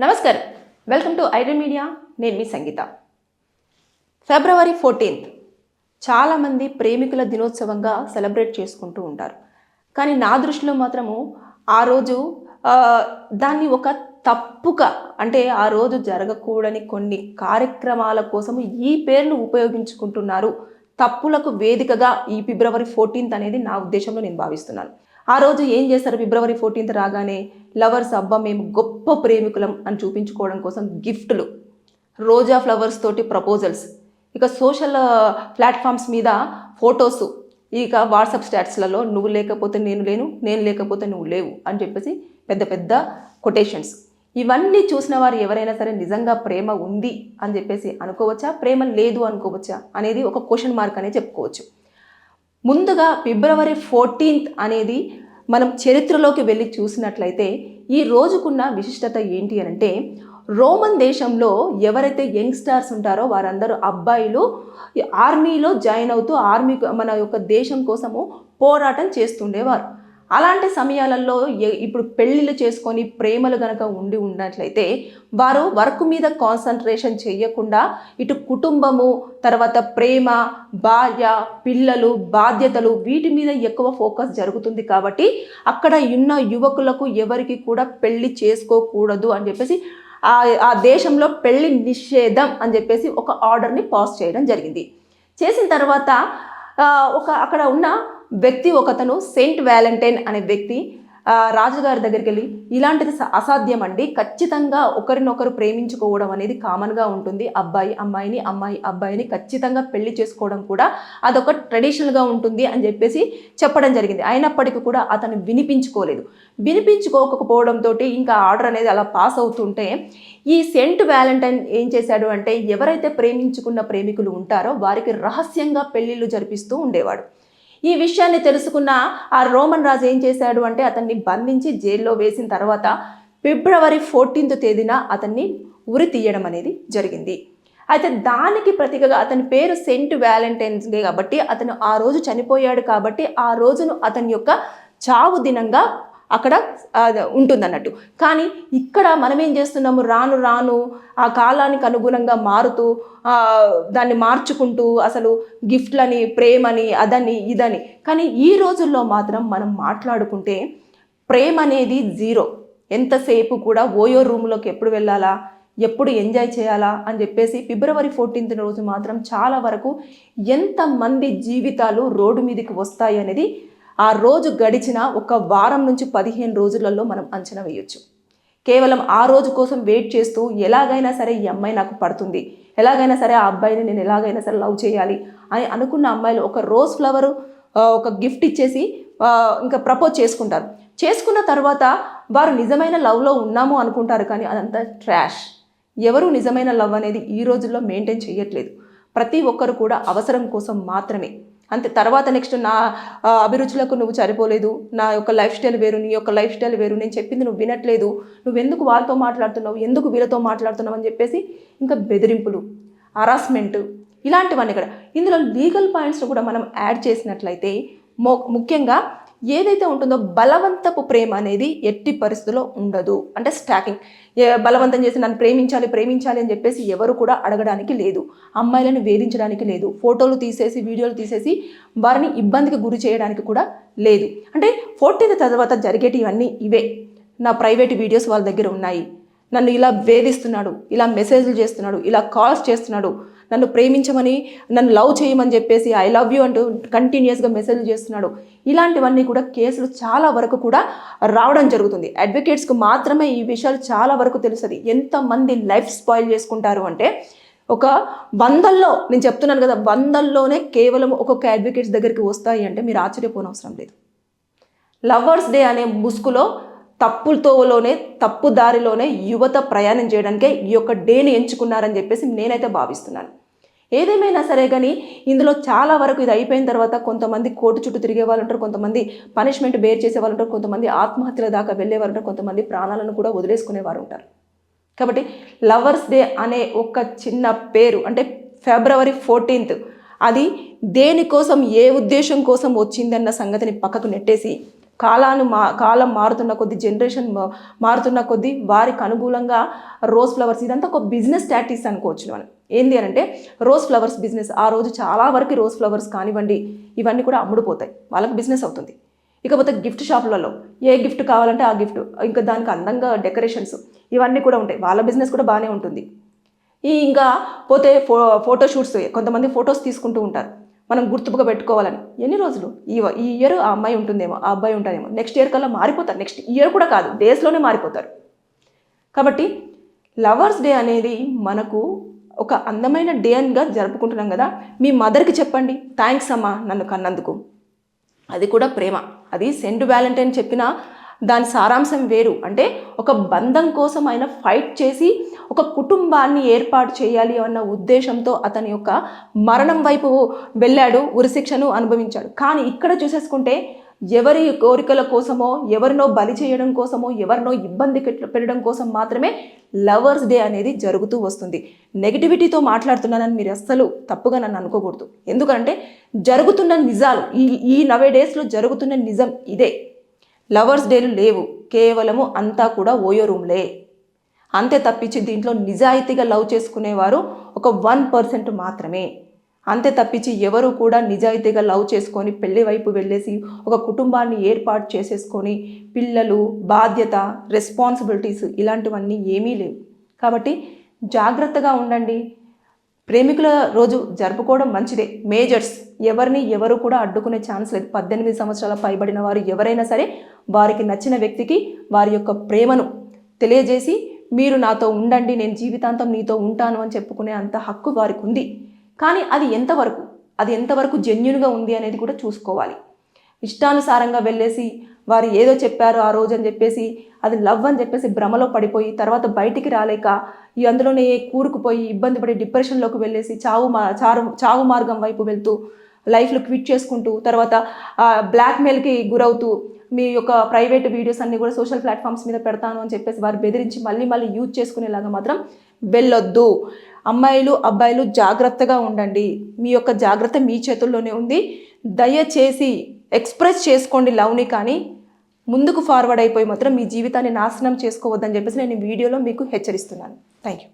నమస్కారం, welcome to iDream media. నేను మీ సంగీత. ఫిబ్రవరి 14 చాలామంది ప్రేమికుల దినోత్సవంగా సెలబ్రేట్ చేసుకుంటూ ఉంటారు. కానీ నా దృష్టిలో మాత్రము ఆ రోజు దాన్ని ఒక తప్పుగా, అంటే ఆ రోజు జరగకూడని కొన్ని కార్యక్రమాల కోసము ఈ పేర్లు ఉపయోగించుకుంటున్నారు. తప్పులకు వేదికగా ఈ ఫిబ్రవరి 14 అనేది నా ఉద్దేశంలో నేను భావిస్తున్నాను. ఆ రోజు ఏం చేస్తారు? ఫిబ్రవరి 14 రాగానే లవర్స్, అబ్బా మేము గొప్ప ప్రేమికులం అని చూపించుకోవడం కోసం గిఫ్ట్లు, రోజా ఫ్లవర్స్ తోటి ప్రపోజల్స్, ఇక సోషల్ ప్లాట్ఫామ్స్ మీద ఫొటోస్, ఇక వాట్సాప్ స్టాటస్లలో నువ్వు లేకపోతే నేను లేను, నేను లేకపోతే నువ్వు లేవు అని చెప్పేసి పెద్ద పెద్ద కొటేషన్స్. ఇవన్నీ చూసిన వారు ఎవరైనా సరే నిజంగా ప్రేమ ఉంది అని చెప్పేసి అనుకోవచ్చా, ప్రేమ లేదు అనుకోవచ్చా అనేది ఒక క్వశ్చన్ మార్క్ అనే చెప్పుకోవచ్చు. ముందుగా ఫిబ్రవరి 14 అనేది మనం చరిత్రలోకి వెళ్ళి చూసినట్లయితే ఈ రోజుకున్న విశిష్టత ఏంటి అని అంటే, రోమన్ దేశంలో ఎవరైతే యంగ్స్టర్స్ ఉంటారో వారందరూ అబ్బాయిలు ఆర్మీలో జాయిన్ అవుతూ మన యొక్క దేశం కోసము పోరాటం చేస్తుండేవారు. అలాంటి సమయాలలో ఇప్పుడు పెళ్ళిళ్ళు చేసుకొని ప్రేమలు గనక ఉన్నట్లయితే వారు వర్క్ మీద కాన్సన్ట్రేషన్ చేయకుండా ఇటు కుటుంబము, తర్వాత ప్రేమ, భార్య, పిల్లలు, బాధ్యతలు వీటి మీద ఎక్కువ ఫోకస్ జరుగుతుంది. కాబట్టి అక్కడ ఉన్న యువకులకు ఎవరికి కూడా పెళ్లి చేసుకోకూడదు అని చెప్పేసి ఆ దేశంలో పెళ్లి నిషేధం అని చెప్పేసి ఒక ఆర్డర్ని పాస్ చేయడం జరిగింది. చేసిన తర్వాత అక్కడ ఉన్న వ్యక్తి, ఒకతను సెయింట్ వ్యాలంటైన్ అనే వ్యక్తి రాజుగారి దగ్గరికి వెళ్ళి, ఇలాంటిది అసాధ్యం అండి, ఖచ్చితంగా ఒకరినొకరు ప్రేమించుకోవడం అనేది కామన్గా ఉంటుంది, అబ్బాయి అమ్మాయిని, అమ్మాయి అబ్బాయిని ఖచ్చితంగా పెళ్లి చేసుకోవడం కూడా అదొక ట్రెడిషనల్గా ఉంటుంది అని చెప్పేసి చెప్పడం జరిగింది. అయినప్పటికీ కూడా అతను వినిపించుకోకపోవడంతో ఇంకా ఆర్డర్ అనేది అలా పాస్ అవుతుంటే ఈ సెయింట్ వ్యాలంటైన్ ఏం చేశాడు అంటే, ఎవరైతే ప్రేమించుకున్న ప్రేమికులు ఉంటారో వారికి రహస్యంగా పెళ్లిళ్ళు జరిపిస్తూ ఉండేవాడు. ఈ విషయాన్ని తెలుసుకున్న ఆ రోమన్ రాజు ఏం చేశాడు అంటే, అతన్ని బంధించి జైల్లో వేసిన తర్వాత ఫిబ్రవరి 14 అతన్ని ఉరి తీయడం అనేది జరిగింది. అయితే దానికి ప్రతీకగా అతని పేరు సెయింట్ వ్యాలంటైన్స్ డే కాబట్టి అతను ఆ రోజు చనిపోయాడు. కాబట్టి ఆ రోజును అతని యొక్క చావు దినంగా అక్కడ ఉంటుందన్నట్టు. కానీ ఇక్కడ మనం ఏం చేస్తున్నాము, రాను రాను ఆ కాలానికి అనుగుణంగా మారుతూ దాన్ని మార్చుకుంటూ అసలు గిఫ్ట్లని, ప్రేమని, అదని ఇదని. కానీ ఈ రోజుల్లో మాత్రం మనం మాట్లాడుకుంటే ప్రేమ అనేది జీరో. ఎంతసేపు కూడా ఓయో రూమ్లోకి ఎప్పుడు వెళ్ళాలా, ఎప్పుడు ఎంజాయ్ చేయాలా అని చెప్పేసి ఫిబ్రవరి 14 రోజు మాత్రం చాలా వరకు ఎంతమంది జీవితాలు రోడ్డు మీదకి వస్తాయి అనేది ఆ రోజు గడిచిన ఒక వారం నుంచి 15 రోజులలో మనం అంచనా వేయొచ్చు. కేవలం ఆ రోజు కోసం వెయిట్ చేస్తూ ఎలాగైనా సరే ఈ అమ్మాయి నాకు పడుతుంది, ఎలాగైనా సరే ఆ అబ్బాయిని నేను ఎలాగైనా సరే లవ్ చేయాలి అని అనుకున్న అమ్మాయిలు ఒక రోజ్ ఫ్లవరు, ఒక గిఫ్ట్ ఇచ్చేసి ఇంకా ప్రపోజ్ చేసుకుంటారు. చేసుకున్న తర్వాత వారు నిజమైన లవ్లో ఉన్నాము అనుకుంటారు. కానీ అదంతా ట్రాష్. ఎవరు నిజమైన లవ్ అనేది ఈ రోజుల్లో మెయింటైన్ చేయట్లేదు. ప్రతి ఒక్కరు కూడా అవసరం కోసం మాత్రమే. అంతే. తర్వాత నెక్స్ట్ నా అభిరుచులకు నువ్వు సరిపోలేదు, నా యొక్క లైఫ్ స్టైల్ వేరు, నీ యొక్క లైఫ్ స్టైల్ వేరు, నేను చెప్పింది నువ్వు వినట్లేదు, నువ్వెందుకు వాళ్ళతో మాట్లాడుతున్నావు, ఎందుకు వీళ్ళతో మాట్లాడుతున్నావు అని చెప్పేసి ఇంకా బెదిరింపులు, హరాస్మెంట్ ఇలాంటివన్నీ కూడా. ఇందులో లీగల్ పాయింట్స్ కూడా మనం యాడ్ చేసినట్లయితే ముఖ్యంగా ఏదైతే ఉంటుందో బలవంతపు ప్రేమ అనేది ఎట్టి పరిస్థితుల్లో ఉండదు. అంటే స్టాకింగ్, బలవంతం చేసి నన్ను ప్రేమించాలి అని చెప్పేసి ఎవరు కూడా అడగడానికి లేదు, అమ్మాయిలను వేధించడానికి లేదు, ఫోటోలు తీసేసి వీడియోలు తీసేసి వారిని ఇబ్బందికి గురి చేయడానికి కూడా లేదు. అంటే 14 తర్వాత జరిగేటివన్నీ ఇవే. నా ప్రైవేట్ వీడియోస్ వాళ్ళ దగ్గర ఉన్నాయి, నన్ను ఇలా వేధిస్తున్నాడు, ఇలా మెసేజ్లు చేస్తున్నాడు, ఇలా కాల్స్ చేస్తున్నాడు, నన్ను ప్రేమించమని, నన్ను లవ్ చేయమని చెప్పేసి ఐ లవ్ యూ అంటూ కంటిన్యూస్గా మెసేజ్లు చేస్తున్నాడు. ఇలాంటివన్నీ కూడా కేసులు చాలా వరకు కూడా రావడం జరుగుతుంది. అడ్వకేట్స్కి మాత్రమే ఈ విషయాలు చాలా వరకు తెలుస్తుంది. ఎంతమంది లైఫ్ స్పాయిల్ చేసుకుంటారు అంటే, ఒక 100లో నేను చెప్తున్నాను కదా, 100లోనే కేవలం ఒక్కొక్క అడ్వకేట్స్ దగ్గరికి వస్తాయి అంటే మీరు ఆశ్చర్యపోనవసరం లేదు. లవర్స్ డే అనే ముసుగులో తప్పు దారిలోనే యువత ప్రయాణం చేయడానికే ఈ యొక్క డేని ఎంచుకున్నారని చెప్పేసి నేనైతే భావిస్తున్నాను. ఏదేమైనా సరే కానీ ఇందులో చాలా వరకు ఇది అయిపోయిన తర్వాత కొంతమంది కోర్టు చుట్టూ తిరిగే వాళ్ళు ఉంటారు, కొంతమంది పనిష్మెంట్ బేర్ చేసే వాళ్ళు ఉంటారు, కొంతమంది ఆత్మహత్యల దాకా వెళ్ళే వాళ్ళు ఉంటారు, కొంతమంది ప్రాణాలను కూడా వదిలేసుకునేవారు ఉంటారు. కాబట్టి లవర్స్ డే అనే ఒక చిన్న పేరు, అంటే ఫిబ్రవరి 14 అది దేనికోసం, ఏ ఉద్దేశం కోసం వచ్చిందన్న సంగతిని పక్కకు నెట్టేసి కాలం మారుతున్న కొద్దీ, జనరేషన్ మారుతున్న కొద్దీ వారికి అనుకూలంగా రోజ్ ఫ్లవర్స్, ఇదంతా ఒక బిజినెస్ స్ట్రాటజీస్ అనుకోవచ్చు మనం. ఏంది అని అంటే రోజ్ ఫ్లవర్స్ బిజినెస్. ఆ రోజు చాలా వరకు రోజ్ ఫ్లవర్స్ కానివ్వండి ఇవన్నీ కూడా అమ్ముడుపోతాయి, వాళ్ళకి బిజినెస్ అవుతుంది. ఇకపోతే గిఫ్ట్ షాపులలో ఏ గిఫ్ట్ కావాలంటే ఆ గిఫ్ట్, ఇంకా దానికి అందంగా డెకరేషన్స్ ఇవన్నీ కూడా ఉంటాయి, వాళ్ళ బిజినెస్ కూడా బాగానే ఉంటుంది. ఇంకా పోతే ఫోటోషూట్స్, కొంతమంది ఫొటోస్ తీసుకుంటూ ఉంటారు మనం గుర్తుగా పెట్టుకోవాలని. ఎన్ని రోజులు, ఈ ఇయర్ ఆ అమ్మాయి ఉంటుందేమో, ఆ అబ్బాయి ఉంటారేమో, నెక్స్ట్ ఇయర్ కల్లా మారిపోతారు. నెక్స్ట్ ఇయర్ కూడా కాదు, డేస్లోనే మారిపోతారు. కాబట్టి లవర్స్ డే అనేది మనకు ఒక అందమైన డే అనిగా జరుపుకుంటున్నాం కదా. మీ మదర్కి చెప్పండి, థ్యాంక్స్ అమ్మా నన్ను కన్నందుకు. అది కూడా ప్రేమ. అది సెంట్ వ్యాలంటైన్ చెప్పిన దాని సారాంశం వేరు. అంటే ఒక బంధం కోసం ఆయన ఫైట్ చేసి ఒక కుటుంబాన్ని ఏర్పాటు చేయాలి అన్న ఉద్దేశంతో అతని యొక్క మరణం వైపు వెళ్ళాడు, ఉరిశిక్షను అనుభవించాడు. కానీ ఇక్కడ చూసేసుకుంటే ఎవరి కోరికల కోసమో, ఎవరినో బలి చేయడం కోసమో, ఎవరినో ఇబ్బంది పెట్టడం కోసం మాత్రమే లవర్స్ డే అనేది జరుగుతూ వస్తుంది. నెగిటివిటీతో మాట్లాడుతున్నానని మీరు అస్సలు తప్పుగా నన్ను అనుకోకూడదు. ఎందుకంటే జరుగుతున్న నిజాలు, ఈ నవే డేస్లో జరుగుతున్న నిజం ఇదే. లవర్స్ డేలు లేవు, కేవలము అంతా కూడా ఓయో రూమ్లే అంతే తప్పించి దీంట్లో నిజాయితీగా లవ్ చేసుకునేవారు ఒక 1% మాత్రమే. అంతే తప్పించి ఎవరు కూడా నిజాయితీగా లవ్ చేసుకొని పెళ్లి వైపు వెళ్ళేసి ఒక కుటుంబాన్ని ఏర్పాటు చేసేసుకొని పిల్లలు, బాధ్యత, రెస్పాన్సిబిలిటీస్ ఇలాంటివన్నీ ఏమీ లేవు. కాబట్టి జాగ్రత్తగా ఉండండి. ప్రేమికుల రోజు జరుపుకోవడం మంచిదే. మేజర్స్ ఎవరిని ఎవరు కూడా అడ్డుకునే ఛాన్స్ లేదు. 18 సంవత్సరాల పైబడిన వారు ఎవరైనా సరే వారికి నచ్చిన వ్యక్తికి వారి యొక్క ప్రేమను తెలియజేసి మీరు నాతో ఉండండి, నేను జీవితాంతం నీతో ఉంటాను అని చెప్పుకునే అంత హక్కు వారికి ఉంది. కానీ అది ఎంతవరకు జెన్యూన్గా ఉంది అనేది కూడా చూసుకోవాలి. ఇష్టానుసారంగా వెళ్ళేసి వారు ఏదో చెప్పారు ఆ రోజు అని చెప్పేసి అది లవ్ అని చెప్పేసి భ్రమలో పడిపోయి తర్వాత బయటికి రాలేక అందులోనే కూరుకుపోయి ఇబ్బంది పడి డిప్రెషన్లోకి వెళ్ళేసి చావు మార్గం వైపు వెళ్తూ లైఫ్లో క్విట్ చేసుకుంటూ తర్వాత బ్లాక్మెయిల్కి గురవుతూ మీ యొక్క ప్రైవేట్ వీడియోస్ అన్నీ కూడా సోషల్ ప్లాట్ఫామ్స్ మీద పెడతాను అని చెప్పేసి వారు బెదిరించి మళ్ళీ యూజ్ చేసుకునేలాగా మాత్రం వెళ్ళొద్దు. అమ్మాయిలు, అబ్బాయిలు జాగ్రత్తగా ఉండండి. మీ యొక్క జాగ్రత్త మీ చేతుల్లోనే ఉంది. దయచేసి ఎక్స్ప్రెస్ చేసుకోండి లవ్ని, కానీ ముందుకు ఫార్వర్డ్ అయిపోయి మాత్రం మీ జీవితాన్ని నాశనం చేసుకోవద్దని చెప్పేసి నేను ఈ వీడియోలో మీకు హెచ్చరిస్తున్నాను. Thank you.